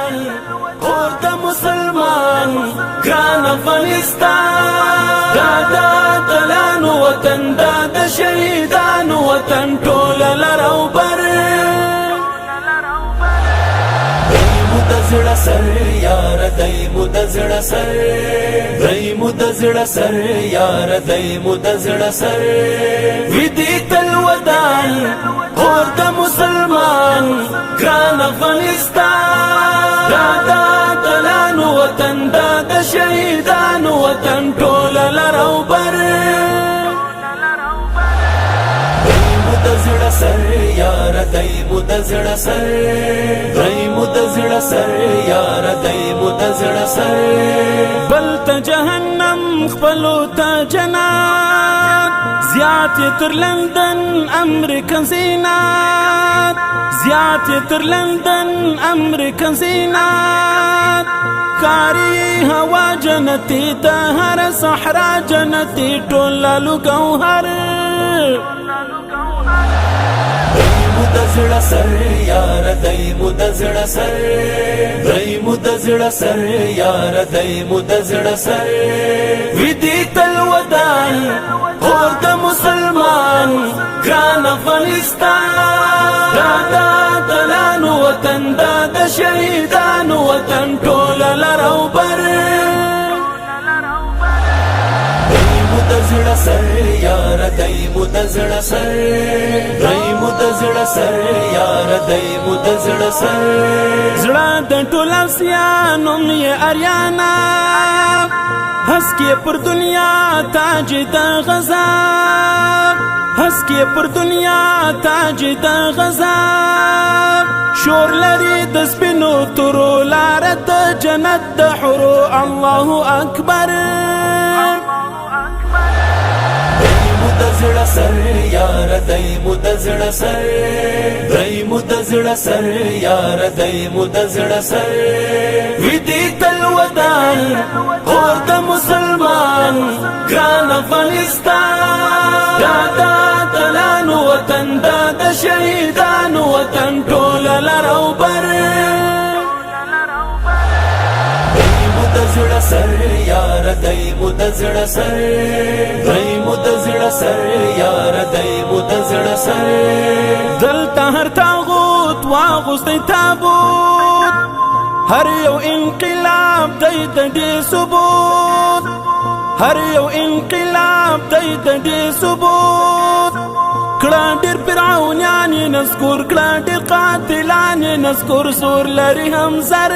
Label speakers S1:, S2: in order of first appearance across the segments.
S1: الوطن کور د مسلمان ګران افغانستان دا د اتلانو وطن دا د شهیدانو وطن ټول لر او بر دایمو د زړه سر یار دایمو د زړه سر دایمو د زړه سر یار دایمو د زړه سر ویدی تل ودان کور د مسلمان ګران افغانستان دا د اتلانو وطن دا د شهیدانو وطن ټول لر او بر دایمو د زړه سر یار دایمو د زړه سر دایمو د زړه سر یار دایمو د زړه سر بل ته جهنم خپلو ته جنات زیات تر لندن امریکن زینات زیات تر لندن امریکن زینات کاری هوا جنتی ته هر صحرا جنتی ټول لالو ګوهر دایمو د زړه سر یار دایمو د زړه سر دایمو د زړه سر یار دایمو د زړه سر ویدی تل ودان کور د مسلمان ګران افغانستان دا د اتلانو وطن دا د شهیدانو وطن ټول لر او بر دایمو د زړه سر یار دایمو د زړه سر دایمو د زړه سر یار دایمو د زړه سر زړه د ټول افسیانو مې اریانا هسکی پر دنیا تاج د غزا هسکی پر دنیا تاج د غزا شور لري د سپینو تورو لار د جنت د حورو الله اکبر دایمو د زړه سر یار دایمو د زړه سر دایمو د زړه سر یار دایمو د زړه سر ویدی تل ودان کور د مسلمان ګران افغانستان دا د اتلانو وطن دا د شهیدانو وطن ټول لر او بر دایمو د زړه سر یار دایمو د زړه سر دایمو د زړه سر یار دایمو د زړه سر دلته هر تاغوت واغوستی تابوت هر یو انقلاب دی د دې ثبوت هر یو انقلاب دی د دې ثبوت کړه ډېر فرعونیان یې نذکر کړه ډېر قاتلان یې نذکر سور لري هم زر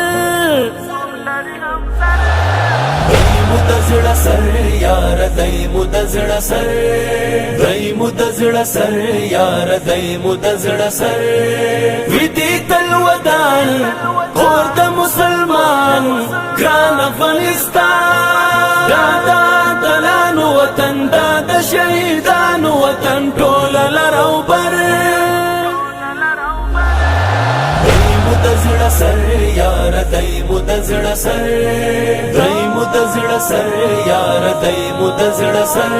S1: دایمو د زړه سر یار دایمو د زړه سر دایمو د زړه سر یار دایمو د زړه سر ویدی تل ودان کور د مسلمان ګران افغانستان دا د اتلانو وطن دا د شهیدانو وطن ټول لر او بر دایمو د زړه سر یار دایمو د زړه سر دایمو د زړه سر یار دایمو د زړه سر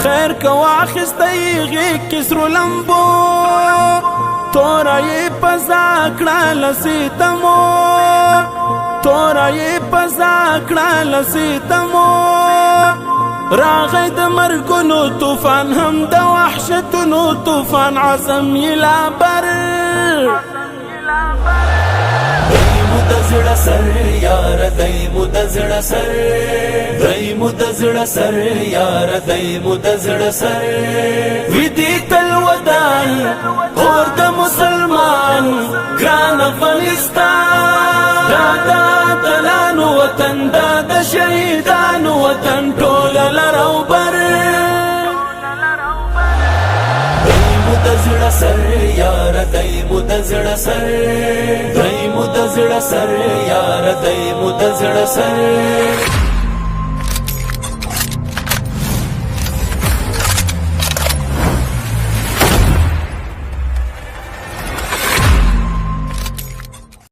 S1: خیر کو اخستی غیږ کې سرو لمبو تورای پزا کړه لسیتمو تورای پزا کړه لسیتمو راغی د مرګونو طوفان هم د وحشتونو طوفان عظم یلا بر دایمو د زړه سر یار دایمو د زړه سر دایمو د زړه سر یار دایمو د زړه سر ویدی تل ودان کور د مسلمان ګران افغانستان دا د اتلانو وطن دا د شهیدانو وطن ټول لر او بر دایمو د زړه سر یار دایمو د زړه سر دایمو د زړه سر یار دایمو د زړه سر